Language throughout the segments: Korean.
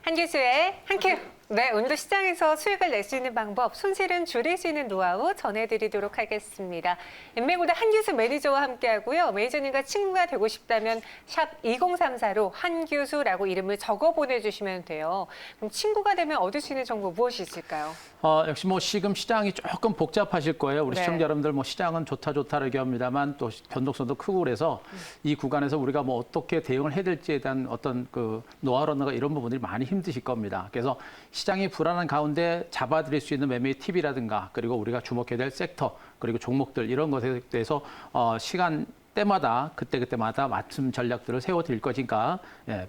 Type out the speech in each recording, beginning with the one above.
한교수의 한큐. 네, 오늘도 시장에서 수익을 낼 수 있는 방법, 손실은 줄일 수 있는 노하우 전해드리도록 하겠습니다. 인맥보다 한교수 매니저와 함께하고요. 매니저님과 친구가 되고 싶다면 샵 2034로 한교수라고 이름을 적어 보내주시면 돼요. 그럼 친구가 되면 얻을 수 있는 정보 무엇이 있을까요? 역시 지금 시장이 조금 복잡하실 거예요. 우리 시청자 여러분들 시장은 좋다 얘기합니다만 또 변동성도 크고 그래서 이 구간에서 우리가 어떻게 대응을 해야 될지에 대한 어떤 그 노하우라든가 이런 부분들이 많이 힘드실 겁니다. 그래서 시장이 불안한 가운데 잡아드릴 수 있는 매매 팁이라든가 그리고 우리가 주목해야 될 섹터 그리고 종목들 이런 것에 대해서 시간 때마다 그때마다 맞춤 전략들을 세워드릴 거니까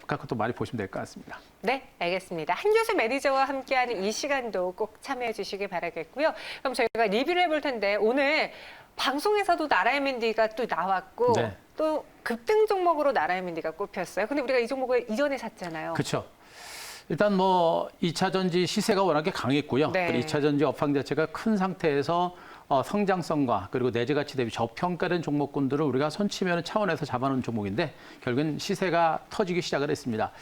그것도 많이 보시면 될 것 같습니다. 네, 알겠습니다. 한교수 매니저와 함께하는 이 시간도 꼭 참여해 주시기 바라겠고요. 그럼 저희가 리뷰를 해볼 텐데 오늘 방송에서도 나라의 맨디가 또 나왔고 또 급등 종목으로 나라의 맨디가 꼽혔어요. 근데 우리가 이 종목을 이전에 샀잖아요. 그렇죠. 일단 2차 전지 시세가 워낙에 강했고요. 그리고 2차 전지 업황 자체가 큰 상태에서 성장성과 그리고 내재 가치 대비 저평가된 종목군들을 우리가 손치면 차원에서 잡아놓은 종목인데 결국은 시세가 터지기 시작을 했습니다.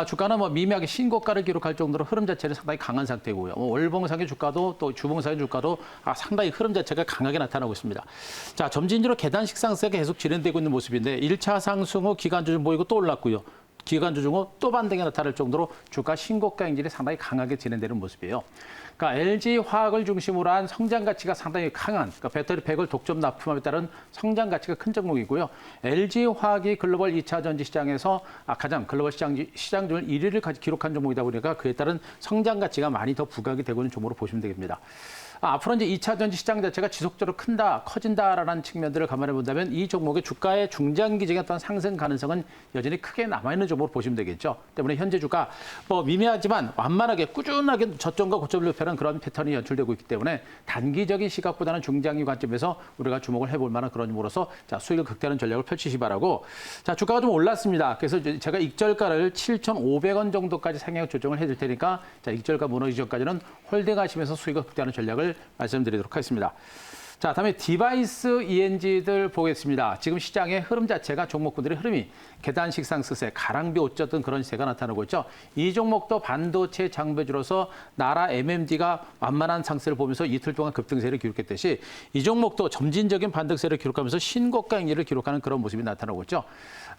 주가는 미미하게 신고가를 기록할 정도로 흐름 자체는 상당히 강한 상태고요. 월봉상의 주가도 또 주봉상의 주가도 상당히 흐름 자체가 강하게 나타나고 있습니다. 자, 점진적으로 계단식 상승이 계속 진행되고 있는 모습인데 1차 상승 후 기간 조정 보이고 또 올랐고요. 기간 조정 후 또 반등이 나타날 정도로 주가 신고가 행진이 상당히 강하게 진행되는 모습이에요. 그러니까 LG화학을 중심으로 한 성장 가치가 상당히 강한 배터리 100을 독점 납품함에 따른 성장 가치가 큰 종목이고요. LG화학이 글로벌 2차 전지 시장에서 가장 글로벌 시장률 1위를 기록한 종목이다 보니까 그에 따른 성장 가치가 많이 더 부각이 되고 있는 종목으로 보시면 되겠습니다. 앞으로 이제 2차 전지 시장 자체가 지속적으로 커진다라는 측면들을 감안해 본다면 이 종목의 주가의 중장기적인 어떤 상승 가능성은 여전히 크게 남아있는 종목으로 보시면 되겠죠. 때문에 현재 주가 미미하지만 완만하게 꾸준하게 저점과 고점을 높이는 그런 패턴이 연출되고 있기 때문에 단기적인 시각보다는 중장기 관점에서 우리가 주목을 해볼 만한 그런 종목으로서 수익을 극대화하는 전략을 펼치시 바라고 자, 주가가 좀 올랐습니다. 그래서 제가 익절가를 7,500원 정도까지 상향 조정을 해줄 테니까 자, 익절가 무너지기 전까지는 홀딩하시면서 수익을 극대화하는 전략을 말씀드리도록 하겠습니다. 자, 다음에 디바이스 ENG들 보겠습니다. 지금 시장의 흐름 자체가 종목군들의 흐름이 계단식 상승세, 가랑비 옷젖던 그런 시세가 나타나고 있죠. 이 종목도 반도체 장비주로서 나라 MMD가 완만한 상승을 보면서 이틀 동안 급등세를 기록했듯이 이 종목도 점진적인 반등세를 기록하면서 신고가 행진을 기록하는 그런 모습이 나타나고 있죠.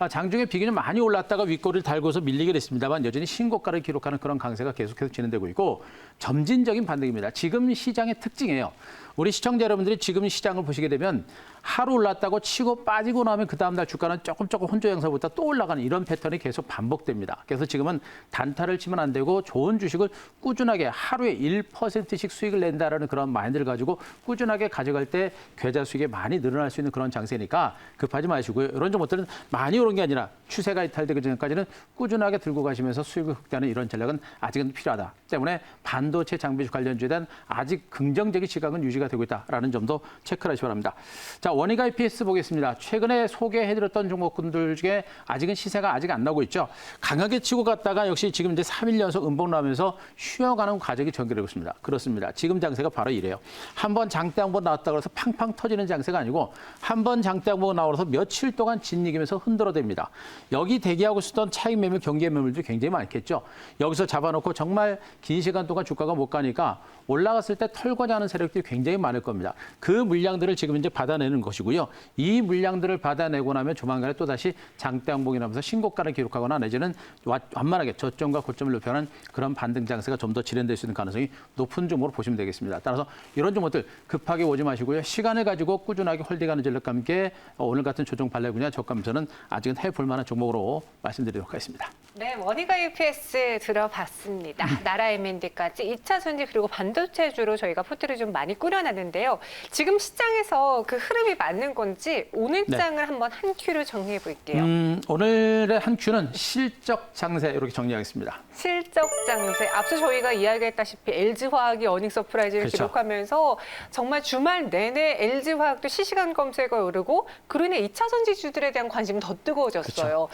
장중에 비교적 많이 올랐다가 윗꼬리를 달고서 밀리게 됐습니다만 여전히 신고가를 기록하는 그런 강세가 계속해서 진행되고 있고 점진적인 반등입니다. 지금 시장의 특징이에요. 우리 시청자 여러분들이 지금 시장을 보시게 되면 하루 올랐다고 치고 빠지고 나면 그 다음날 주가는 조금 혼조 양상부터 또 올라가는 이런 패턴이 계속 반복됩니다. 그래서 지금은 단타를 치면 안 되고 좋은 주식을 꾸준하게 하루에 1%씩 수익을 낸다라는 그런 마인드를 가지고 꾸준하게 가져갈 때 계좌 수익이 많이 늘어날 수 있는 그런 장세니까 급하지 마시고요. 이런 종목들은 많이 오른 게 아니라 추세가 이탈되기 전까지는 꾸준하게 들고 가시면서 수익을 극대화하는 이런 전략은 아직은 필요하다. 때문에 반도체 장비 관련주에 대한 아직 긍정적인 시각은 유지가 되고 있다라는 점도 체크를 하시기 바랍니다. 자, 원희가 EPS 보겠습니다. 최근에 소개해드렸던 종목군들 중에 아직은 시세가 아직 안 나오고 있죠. 강하게 치고 갔다가 역시 지금 이제 3일 연속 음봉 나오면서 쉬어가는 과정이 전개되고 있습니다. 그렇습니다. 지금 장세가 바로 이래요. 한번 장대 한번 나왔다고 해서 팡팡 터지는 장세가 아니고 한번 장대 한번 나와서 며칠 동안 진이기면서 흔들어댑니다. 여기 대기하고 있었던 차익 매물, 경계 매물도 굉장히 많겠죠. 여기서 잡아놓고 정말 긴 시간 동안 주가가 못 가니까 올라갔을 때 털고자 하는 세력들이 굉장히 많을 겁니다. 그 물량들을 지금 이제 받아내는 것이고요. 이 물량들을 받아내고 나면 조만간에 또다시 장대 항봉이 나면서 신고가를 기록하거나 내지는 완만하게 저점과 고점을 높여가는 그런 반등 장세가 좀 더 진행될 수 있는 가능성이 높은 종목으로 보시면 되겠습니다. 따라서 이런 종목들 급하게 오지 마시고요. 시간을 가지고 꾸준하게 홀딩하는 전략과 함께 오늘 같은 조정 발레 분야 저감에서는 아직은 해볼 만한 종목으로 말씀드리도록 하겠습니다. 네, 원희가 UPS 들어봤습니다. 나라 M&D까지 2차 전지 그리고 반도체주로 저희가 포트를 좀 많이 꾸려놨는데요. 지금 시장에서 그 흐름이 맞는 건지 오늘 장을 한번 한 큐를 정리해 볼게요. 오늘의 한 큐는 실적 장세 이렇게 정리하겠습니다. 실적 장세. 앞서 저희가 이야기했다시피 LG화학이 어닝 서프라이즈를 기록하면서 정말 주말 내내 LG화학도 실시간 검색어에 오르고 그로 인해 2차 전지주들에 대한 관심이 더 뜨거워졌어요.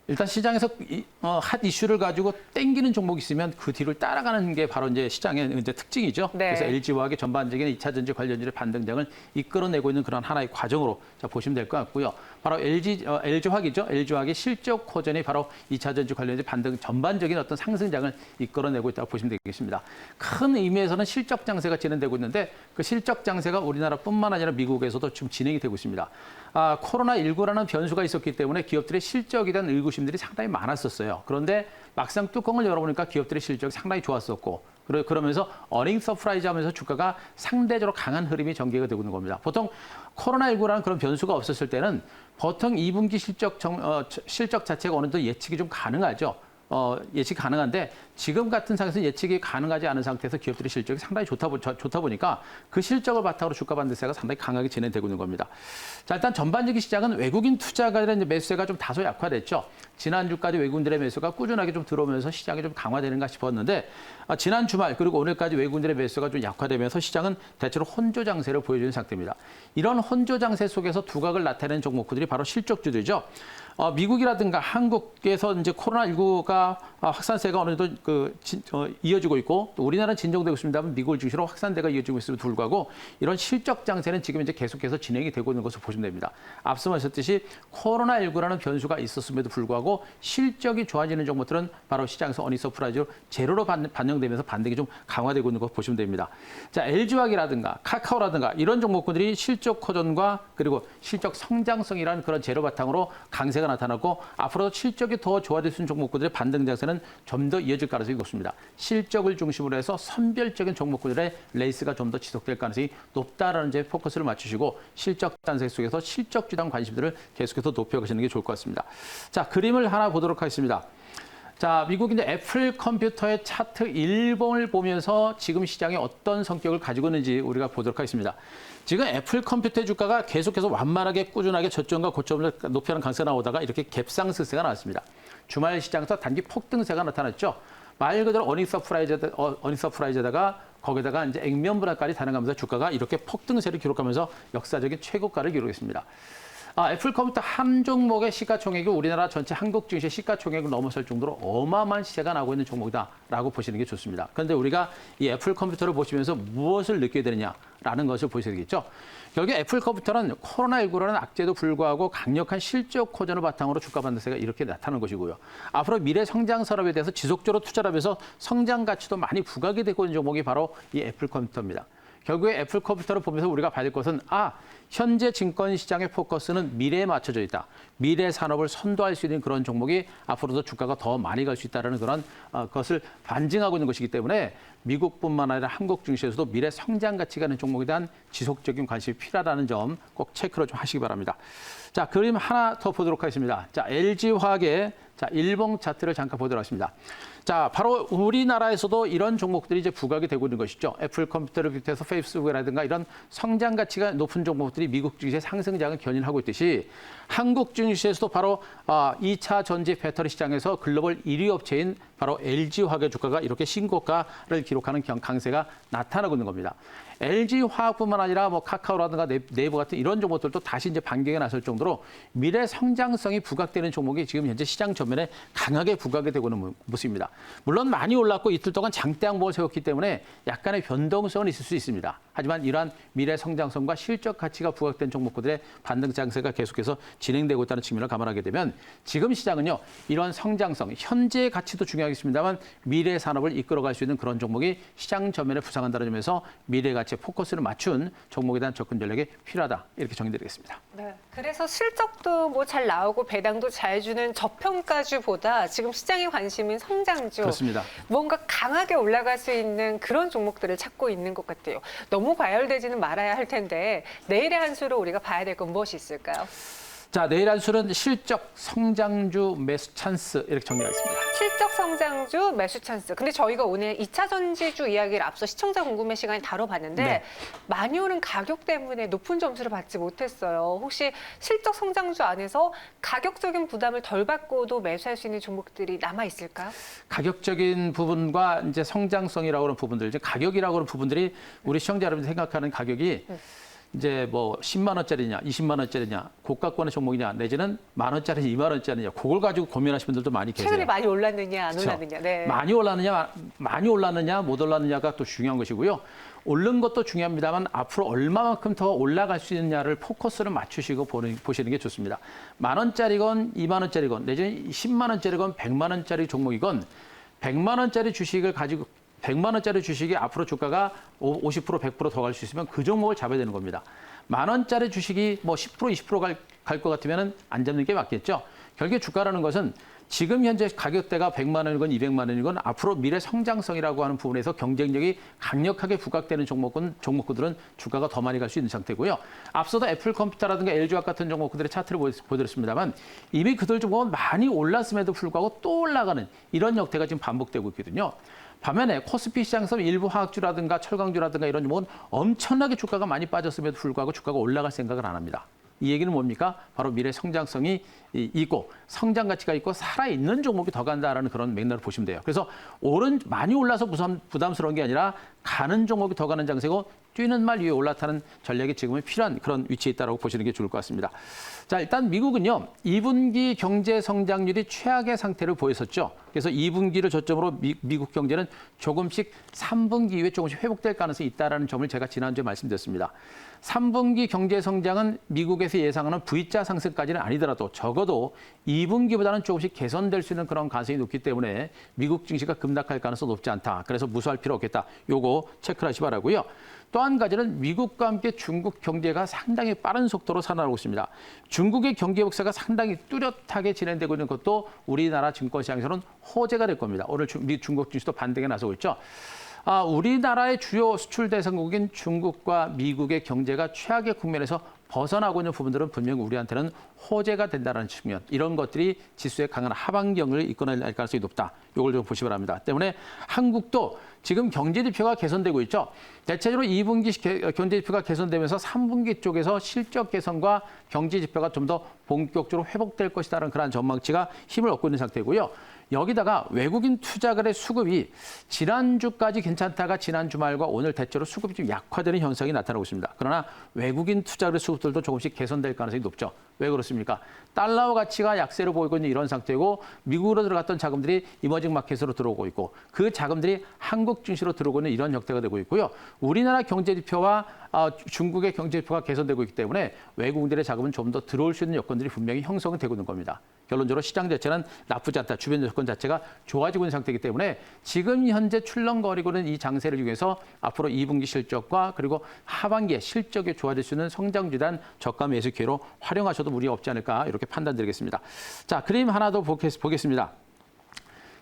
일단 시장에서 핫 이슈를 가지고 땡기는 종목이 있으면 그 뒤를 따라가는 게 바로 이제 시장의 이제 특징이죠. 네. 그래서 LG화학의 전반적인 2차 전지 관련주의 반등장을 이끌어내고 있는 그런 하나의 과정으로 보시면 될 것 같고요. 바로 LG화학이죠. LG화학의 실적 호전이 바로 2차 전지 관련주의 반등 전반적인 어떤 상승장을 이끌어내고 있다고 보시면 되겠습니다. 큰 의미에서는 실적 장세가 진행되고 있는데 그 실적 장세가 우리나라뿐만 아니라 미국에서도 지금 진행이 되고 있습니다. 코로나19라는 변수가 있었기 때문에 기업들의 실적에 대한 의구심들이 상당히 많았었어요. 그런데 막상 뚜껑을 열어보니까 기업들의 실적이 상당히 좋았었고 그러면서 어닝 서프라이즈 하면서 주가가 상대적으로 강한 흐름이 전개가 되고 있는 겁니다. 보통 코로나19라는 그런 변수가 없었을 때는 보통 2분기 실적 자체가 어느 정도 예측이 좀 가능하죠. 예측이 가능한데 지금 같은 상황에서 예측이 가능하지 않은 상태에서 기업들의 실적이 상당히 좋다 보니까 그 실적을 바탕으로 주가 반등세가 상당히 강하게 진행되고 있는 겁니다. 자, 일단 전반적인 시장은 외국인 투자가들의 매수세가 좀 다소 약화됐죠. 지난주까지 외국인들의 매수가 꾸준하게 좀 들어오면서 시장이 좀 강화되는가 싶었는데 지난 주말 그리고 오늘까지 외국인들의 매수가 좀 약화되면서 시장은 대체로 혼조 장세를 보여주는 상태입니다. 이런 혼조 장세 속에서 두각을 나타내는 종목들이 바로 실적주들이죠. 미국이라든가 한국에서 이제 코로나19가 확산세가 어느 정도 이어지고 있고 또 우리나라는 진정되고 있습니다만 미국을 중심으로 확산세가 이어지고 있음에도 불구하고 이런 실적 장세는 지금 이제 계속해서 진행이 되고 있는 것으로 보시면 됩니다. 앞서 말씀드렸듯이 코로나19라는 변수가 있었음에도 불구하고 실적이 좋아지는 종목들은 바로 시장에서 어닝 서프라이즈로 제로로 반영되면서 반등이 좀 강화되고 있는 것 보시면 됩니다. 자, LG화학이라든가 카카오라든가 이런 종목들이 실적 호전과 그리고 실적 성장성이라는 그런 재료 바탕으로 강세가 나타나고 앞으로도 실적이 더 좋아질 수 있는 종목들의 반등 장세는 좀 더 이어질 가능성이 높습니다. 실적을 중심으로 해서 선별적인 종목들의 레이스가 좀 더 지속될 가능성이 높다라는 이제 포커스를 맞추시고 실적 단세 속에서 실적 주당 관심들을 계속해서 높여가시는 게 좋을 것 같습니다. 자, 그림을 하나 보도록 하겠습니다. 자, 미국 이제 애플 컴퓨터의 차트 일봉을 보면서 지금 시장이 어떤 성격을 가지고 있는지 우리가 보도록 하겠습니다. 지금 애플 컴퓨터의 주가가 계속해서 완만하게 꾸준하게 저점과 고점을 높이하는 강세가 나오다가 이렇게 갭상승세가 나왔습니다. 주말 시장에서 단기 폭등세가 나타났죠. 말 그대로 어닝 서프라이즈에다가 거기다가 이제 액면 불안까지 달아가면서 주가가 이렇게 폭등세를 기록하면서 역사적인 최고가를 기록했습니다. 애플 컴퓨터 한 종목의 시가총액이 우리나라 전체 한국 증시 시가총액을 넘어설 정도로 어마어마한 시세가 나고 있는 종목이다라고 보시는 게 좋습니다. 그런데 우리가 이 애플 컴퓨터를 보시면서 무엇을 느끼게 되느냐라는 것을 보셔야 되겠죠. 결국 애플 컴퓨터는 코로나19라는 악재도 불구하고 강력한 실적 호전을 바탕으로 주가 반등세가 이렇게 나타나는 것이고요. 앞으로 미래 성장 산업에 대해서 지속적으로 투자를 하면서 성장 가치도 많이 부각이 되고 있는 종목이 바로 이 애플 컴퓨터입니다. 결국에 애플 컴퓨터를 보면서 우리가 봐야 될 것은 현재 증권 시장의 포커스는 미래에 맞춰져 있다. 미래 산업을 선도할 수 있는 그런 종목이 앞으로도 주가가 더 많이 갈 수 있다는 그런 것을 반증하고 있는 것이기 때문에 미국뿐만 아니라 한국 증시에서도 미래 성장 가치가 있는 종목에 대한 지속적인 관심이 필요하다는 점 꼭 체크를 좀 하시기 바랍니다. 자, 그림 하나 더 보도록 하겠습니다. 자, LG화학의 일봉 차트를 잠깐 보도록 하겠습니다. 자, 바로 우리나라에서도 이런 종목들이 이제 부각이 되고 있는 것이죠. 애플 컴퓨터를 비롯해서 페이스북이라든가 이런 성장 가치가 높은 종목들이 미국 증시의 상승장을 견인하고 있듯이 한국 증시에서도 바로 2차 전지 배터리 시장에서 글로벌 1위 업체인 바로 LG화학의 주가가 이렇게 신고가를 기록하는 강세가 나타나고 있는 겁니다. LG화학뿐만 아니라 카카오라든가 네이버 같은 이런 종목들도 다시 이제 반격에 나설 정도로 미래 성장성이 부각되는 종목이 지금 현재 시장 전면에 강하게 부각이 되고 있는 모습입니다. 물론 많이 올랐고 이틀 동안 장대 항복을 세웠기 때문에 약간의 변동성은 있을 수 있습니다. 하지만 이러한 미래 성장성과 실적 가치가 부각된 종목들의 반등 장세가 계속해서 진행되고 있다는 측면을 감안하게 되면 지금 시장은요, 이런 성장성, 현재의 가치도 중요하겠습니다만 미래 산업을 이끌어갈 수 있는 그런 종목이 시장 전면에 부상한다는 점에서 미래 가치에 포커스를 맞춘 종목에 대한 접근 전략이 필요하다. 이렇게 정의드리겠습니다. 네, 그래서 실적도 잘 나오고 배당도 잘 주는 저평가주보다 지금 시장의 관심인 성장주, 그렇습니다. 뭔가 강하게 올라갈 수 있는 그런 종목들을 찾고 있는 것 같아요. 너무 과열되지는 말아야 할 텐데 내일의 한 수로 우리가 봐야 될 건 무엇이 있을까요? 자, 내일 한 수는 실적 성장주 매수 찬스 이렇게 정리하겠습니다. 실적 성장주 매수 찬스. 근데 저희가 오늘 2차 전지주 이야기를 앞서 시청자 궁금해 시간에 다뤄봤는데 네. 많이 오른 가격 때문에 높은 점수를 받지 못했어요. 혹시 실적 성장주 안에서 가격적인 부담을 덜 받고도 매수할 수 있는 종목들이 남아 있을까요? 가격적인 부분과 이제 성장성이라고 하는 부분들, 이제 가격이라고 하는 부분들이 우리 시청자 여러분들이 생각하는 가격이 이제 뭐 10만 원짜리냐, 20만 원짜리냐, 고가권의 종목이냐, 내지는 만 원짜리, 2만 원짜리냐, 그걸 가지고 고민하시는 분들도 많이 계세요. 최근에 많이 올랐느냐, 안 그렇죠. 올랐느냐. 네. 많이 올랐느냐, 못 올랐느냐가 또 중요한 것이고요. 오른 것도 중요합니다만 앞으로 얼마만큼 더 올라갈 수 있느냐를 포커스를 맞추시고 보시는 게 좋습니다. 만 원짜리건 2만 원짜리건 내지는 10만 원짜리건 100만 원짜리 종목이건 100만 원짜리 주식을 가지고 100만 원짜리 주식이 앞으로 주가가 50%, 100% 더 갈 수 있으면 그 종목을 잡아야 되는 겁니다. 만 원짜리 주식이 뭐 10%, 20% 갈 것 같으면 안 잡는 게 맞겠죠. 결국에 주가라는 것은 지금 현재 가격대가 100만 원이건 200만 원이건 앞으로 미래 성장성이라고 하는 부분에서 경쟁력이 강력하게 부각되는 종목들은 주가가 더 많이 갈 수 있는 상태고요. 앞서도 애플 컴퓨터라든가 LG화학 같은 종목들의 차트를 보여드렸습니다만 이미 그들 종목은 많이 올랐음에도 불구하고 또 올라가는 이런 형태가 지금 반복되고 있거든요. 반면에 코스피 시장에서 일부 화학주라든가 철강주라든가 이런 종목은 엄청나게 주가가 많이 빠졌음에도 불구하고 주가가 올라갈 생각을 안 합니다. 이 얘기는 뭡니까? 바로 미래 성장성이 있고 성장 가치가 있고 살아있는 종목이 더 간다라는 그런 맥락을 보시면 돼요. 그래서 많이 올라서 부담스러운 게 아니라 가는 종목이 더 가는 장세고 뛰는 말 위에 올라타는 전략이 지금은 필요한 그런 위치에 있다고 보시는 게 좋을 것 같습니다. 자, 일단 미국은요. 2분기 경제 성장률이 최악의 상태를 보였었죠. 그래서 2분기를 저점으로 미국 경제는 조금씩 3분기 이후에 조금씩 회복될 가능성이 있다는 점을 제가 지난주에 말씀드렸습니다. 3분기 경제 성장은 미국에서 예상하는 V자 상승까지는 아니더라도 적어도 2분기보다는 조금씩 개선될 수 있는 그런 가능성이 높기 때문에 미국 증시가 급락할 가능성이 높지 않다. 그래서 무수할 필요 없겠다. 요거 체크를 하시 바라고요. 또 한 가지는 미국과 함께 중국 경제가 상당히 빠른 속도로 살아나고 있습니다. 중국의 경제 복사가 상당히 뚜렷하게 진행되고 있는 것도 우리나라 증권시장에서는 호재가 될 겁니다. 오늘 중국 증시도 반등에 나서고 있죠. 우리나라의 주요 수출 대상국인 중국과 미국의 경제가 최악의 국면에서 벗어나고 있는 부분들은 분명히 우리한테는 호재가 된다는 측면, 이런 것들이 지수의 강한 하방경을 이끌어낼 가능성이 높다. 이걸 좀 보시기 바랍니다. 때문에 한국도 지금 경제지표가 개선되고 있죠. 대체적으로 2분기 경제지표가 개선되면서 3분기 쪽에서 실적 개선과 경제지표가 좀 더 본격적으로 회복될 것이라는 그런 전망치가 힘을 얻고 있는 상태고요. 여기다가 외국인 투자거래 수급이 지난주까지 괜찮다가 지난 주말과 오늘 대체로 수급이 좀 약화되는 현상이 나타나고 있습니다. 그러나 외국인 투자거래 수급들도 조금씩 개선될 가능성이 높죠. 왜 그렇습니까? 달러 가치가 약세를 보이고 있는 이런 상태고 미국으로 들어갔던 자금들이 이머징 마켓으로 들어오고 있고 그 자금들이 한국 증시로 들어오고 있는 이런 형태가 되고 있고요. 우리나라 경제지표와 중국의 경제지표가 개선되고 있기 때문에 외국인들의 자금은 좀 더 들어올 수 있는 여건들이 분명히 형성이 되고 있는 겁니다. 결론적으로 시장 자체는 나쁘지 않다. 주변 여건 자체가 좋아지고 있는 상태이기 때문에 지금 현재 출렁거리고 있는 이 장세를 이용해서 앞으로 2분기 실적과 그리고 하반기에 실적이 좋아질 수 있는 성장주단 저가 매수 기회로 활용하셔도 무리가 없지 않을까 이렇게 판단드리겠습니다. 자, 그림 하나 더 보겠습니다.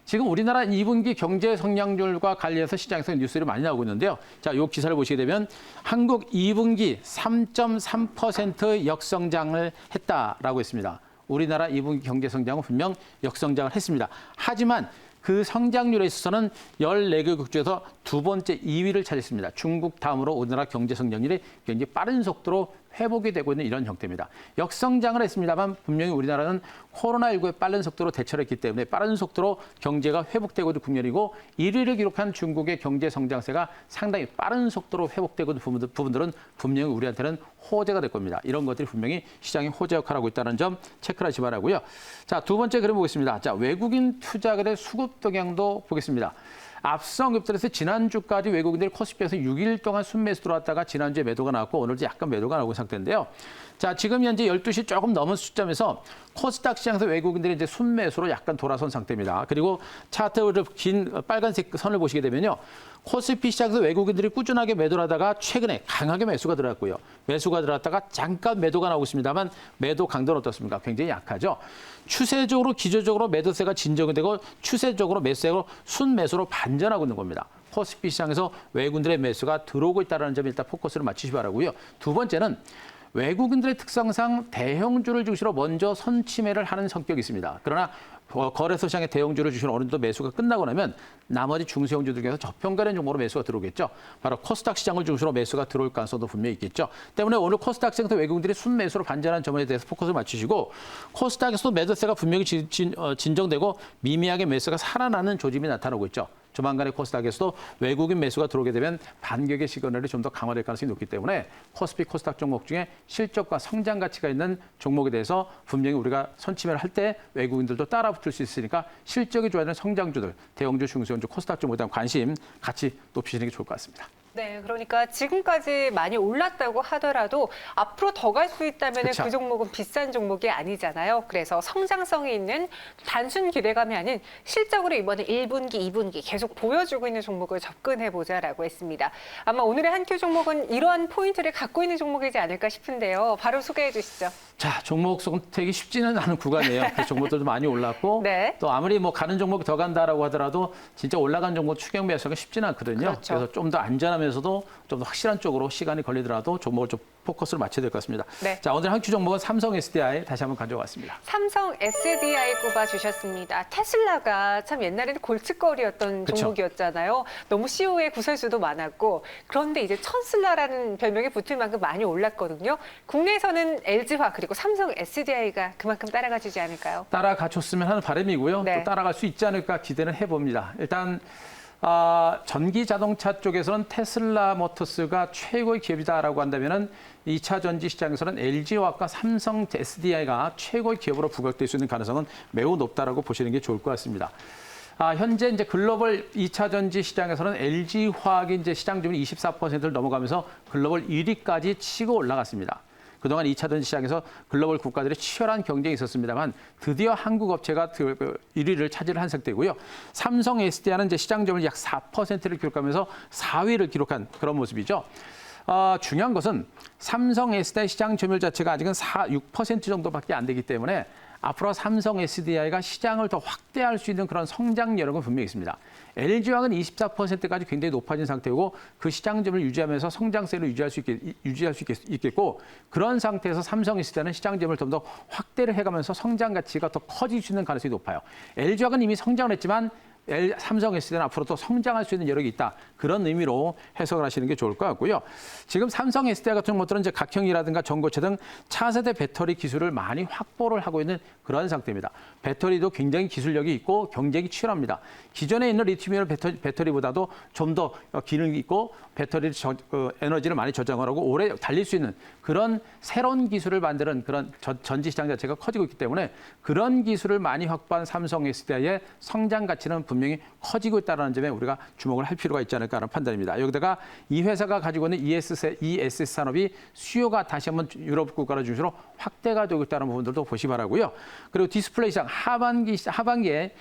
지금 우리나라 2분기 경제 성장률과 관련해서 시장에서 뉴스들이 많이 나오고 있는데요. 자, 이 기사를 보시게 되면 한국 2분기 3.3% 역성장을 했다라고 했습니다. 우리나라 2분기 경제 성장은 분명 역성장을 했습니다. 하지만 그 성장률에 있어서는 14개국 중에서 두 번째 2위를 차지했습니다. 중국 다음으로 우리나라 경제 성장률이 굉장히 빠른 속도로 회복이 되고 있는 이런 형태입니다. 역성장을 했습니다만 분명히 우리나라는 코로나19에 빠른 속도로 대처를 했기 때문에 빠른 속도로 경제가 회복되고 있는 국면이고 1위를 기록한 중국의 경제 성장세가 상당히 빠른 속도로 회복되고 있는 부분들은 분명히 우리한테는 호재가 될 겁니다. 이런 것들이 분명히 시장에 호재 역할을 하고 있다는 점 체크를 하시기 바라고요. 자, 두 번째 그림 보겠습니다. 자, 외국인 투자거래 수급 동향도 보겠습니다. 앞서 언급드려서 지난주까지 외국인들이 코스피에서 6일 동안 순매수 들어왔다가 지난주에 매도가 나왔고 오늘도 약간 매도가 나오고 있는 상태인데요. 자, 지금 현재 12시 조금 넘은 시점에서 코스닥 시장에서 외국인들이 이제 순매수로 약간 돌아선 상태입니다. 그리고 차트를 긴 빨간색 선을 보시게 되면요. 코스피 시장에서 외국인들이 꾸준하게 매도를 하다가 최근에 강하게 매수가 들어갔고요. 매수가 들어갔다가 잠깐 매도가 나오고 있습니다만 매도 강도는 어떻습니까? 굉장히 약하죠. 추세적으로 기조적으로 매도세가 진정이 되고 추세적으로 매수세로 순매수로 반전하고 있는 겁니다. 코스피 시장에서 외국인들의 매수가 들어오고 있다는 점에 일단 포커스를 맞추시기 바라고요. 두 번째는 외국인들의 특성상 대형주를 중심으로 먼저 선침해를 하는 성격이 있습니다. 그러나 거래소 시장의 대형주를 중심으로 어느 정도 매수가 끝나고 나면 나머지 중소형주들 중에서 저평가된 종목으로 매수가 들어오겠죠. 바로 코스닥 시장을 중심으로 매수가 들어올 가능성도 분명히 있겠죠. 때문에 오늘 코스닥 시장에서 외국인들이 순매수로 반전하는 점에 대해서 포커스를 맞추시고 코스닥에서도 매도세가 분명히 진정되고 미미하게 매수가 살아나는 조짐이 나타나고 있죠. 조만간에 코스닥에서도 외국인 매수가 들어오게 되면 반격의 시그널이 좀 더 강화될 가능성이 높기 때문에 코스피 코스닥 종목 중에 실적과 성장 가치가 있는 종목에 대해서 분명히 우리가 선침해를 할 때 외국인들도 따라붙을 수 있으니까 실적이 좋아지는 성장주들, 대형주, 중소형주, 코스닥 종목에 대한 관심 같이 높이시는 게 좋을 것 같습니다. 네, 그러니까 지금까지 많이 올랐다고 하더라도 앞으로 더 갈 수 있다면 그쵸. 그 종목은 비싼 종목이 아니잖아요. 그래서 성장성이 있는 단순 기대감이 아닌 실적으로 이번에 1분기, 2분기 계속 보여주고 있는 종목을 접근해보자라고 했습니다. 아마 오늘의 한 큐 종목은 이러한 포인트를 갖고 있는 종목이지 않을까 싶은데요. 바로 소개해 주시죠. 자, 종목 선택이 쉽지는 않은 구간이에요. 그 종목들도 많이 올랐고 네. 또 아무리 뭐 가는 종목이 더 간다라고 하더라도 진짜 올라간 종목 추격 매수가 쉽지는 않거든요. 그렇죠. 그래서 좀 더 안전하면서도 좀 더 확실한 쪽으로 시간이 걸리더라도 종목을 좀 포커스를 맞춰야 될 것 같습니다. 네. 자, 오늘 한 큐 종목은 삼성 SDI 다시 한번 가져왔습니다. 삼성 SDI 꼽아주셨습니다. 테슬라가 참 옛날에는 골칫거리였던 그쵸. 종목이었잖아요. 너무 CEO의 구설수도 많았고 그런데 이제 천슬라라는 별명이 붙을 만큼 많이 올랐거든요. 국내에서는 LG화 그리고 삼성 SDI가 그만큼 따라가주지 않을까요? 따라가줬으면 하는 바람이고요. 네. 또 따라갈 수 있지 않을까 기대는 해봅니다. 일단 전기 자동차 쪽에서는 테슬라 모터스가 최고의 기업이다라고 한다면은 2차 전지 시장에서는 LG화학과 삼성 SDI가 최고의 기업으로 부각될 수 있는 가능성은 매우 높다라고 보시는 게 좋을 것 같습니다. 현재 이제 글로벌 2차 전지 시장에서는 LG화학이 이제 시장 점유율 24%를 넘어가면서 글로벌 1위까지 치고 올라갔습니다. 그동안 2차 전지 시장에서 글로벌 국가들의 치열한 경쟁이 있었습니다만 드디어 한국 업체가 1위를 차지를 한 상태고요. 삼성 SDI는 이제 시장 점유율 약 4%를 기록하면서 4위를 기록한 그런 모습이죠. 중요한 것은 삼성 SDI 시장 점유율 자체가 아직은 6% 정도밖에 안 되기 때문에 앞으로 삼성 SDI가 시장을 더 확대할 수 있는 그런 성장 여력은 분명히 있습니다. LG화학은 24%까지 굉장히 높아진 상태고 그 시장 점유율을 유지하면서 성장세를 유지할 수 있겠고 그런 상태에서 삼성 SDI는 시장 점유율을 좀 더 확대를 해가면서 성장 가치가 더 커질 수 있는 가능성이 높아요. LG화학은 이미 성장을 했지만 삼성 SDI는 앞으로 또 성장할 수 있는 여력이 있다. 그런 의미로 해석을 하시는 게 좋을 것 같고요. 지금 삼성 SDI 같은 것들은 이제 각형이라든가 전고체 등 차세대 배터리 기술을 많이 확보를 하고 있는 그런 상태입니다. 배터리도 굉장히 기술력이 있고 경쟁이 치열합니다. 기존에 있는 리튬이온 배터리보다도 좀 더 기능이 있고 배터리 에너지를 많이 저장을 하고 오래 달릴 수 있는 그런 새로운 기술을 만드는 그런 전지 시장 자체가 커지고 있기 때문에 그런 기술을 많이 확보한 삼성 SDI의 성장 가치는 분명히 커지고 있다는 점에 우리가 주목을 할 필요가 있지 않을까 하는 판단입니다. 여기다가 이 회사가 가지고 있는 ESS 산업이 수요가 다시 한번 유럽 국가를 중심으로 확대가 되고 있다는 부분들도 보시 바라고요. 그리고 디스플레이 시장 하반기에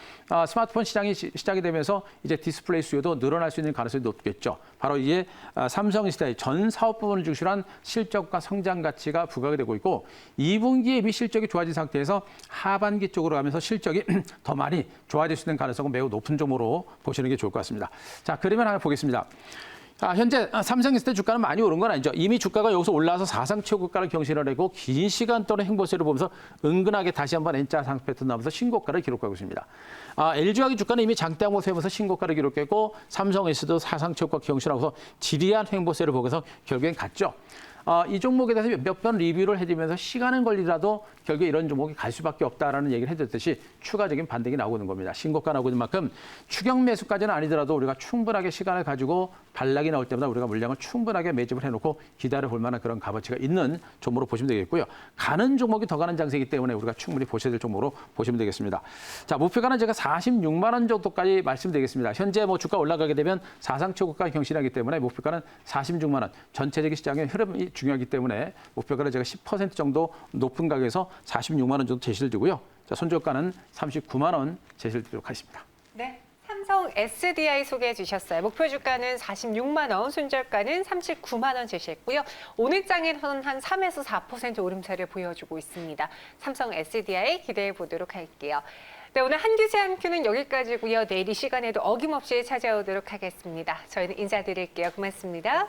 스마트폰 시장이 시작이 되면서 이제 디스플레이 수요도 늘어날 수 있는 가능성이 높겠죠. 바로 이게 삼성 SDI 전 사업 부분을 중심으로 한 실적과 성장 가치가 부각이 되고 있고 2분기에 이미 실적이 좋아진 상태에서 하반기 쪽으로 가면서 실적이 더 많이 좋아질 수 있는 가능성은 매우 높은 종목으로 보시는 게 좋을 것 같습니다. 자, 그러면 한번 보겠습니다. 현재 삼성 SDI 주가는 많이 오른 건 아니죠. 이미 주가가 여기서 올라와서 사상 최고가를 경신을 하고 긴 시간 동안 행보세를 보면서 은근하게 다시 한번 N자 상승 패턴 나오면서 신고가를 기록하고 있습니다. LG화학의 주가는 이미 장대 항목 세면서 신고가를 기록했고 삼성 SDI도 사상 최고가 경신하고서 지리한 행보세를 보면서 결국엔 갔죠. 이 종목에 대해서 몇 번 리뷰를 해드리면서 시간은 걸리더라도 결국에 이런 종목이 갈 수밖에 없다라는 얘기를 해드렸듯이 추가적인 반등이 나오고 있는 겁니다. 신고가 나오고 있는 만큼 추격 매수까지는 아니더라도 우리가 충분하게 시간을 가지고 반락이 나올 때마다 우리가 물량을 충분하게 매집을 해놓고 기다려볼 만한 그런 값어치가 있는 종목으로 보시면 되겠고요. 가는 종목이 더 가는 장세이기 때문에 우리가 충분히 보셔야 될 종목으로 보시면 되겠습니다. 자, 목표가는 제가 46만 원 정도까지 말씀드리겠습니다. 현재 뭐 주가 올라가게 되면 사상 최고가 경신하기 때문에 목표가는 46만 원. 전체적인 시장의 흐름이 중요하기 때문에 목표가를 제가 10% 정도 높은 가격에서 46만 원 정도 제시를 드고요. 자, 손절가는 39만 원 제시를 드리도록 하겠습니다. 네. 삼성 SDI 소개해 주셨어요. 목표 주가는 46만 원, 손절가는 39만 원 제시했고요. 오늘 장에서는 한 3에서 4% 오름세를 보여주고 있습니다. 삼성 SDI 기대해 보도록 할게요. 네, 오늘 한규제 한 큐는 여기까지고요. 내일 이 시간에도 어김없이 찾아오도록 하겠습니다. 저희는 인사드릴게요. 고맙습니다.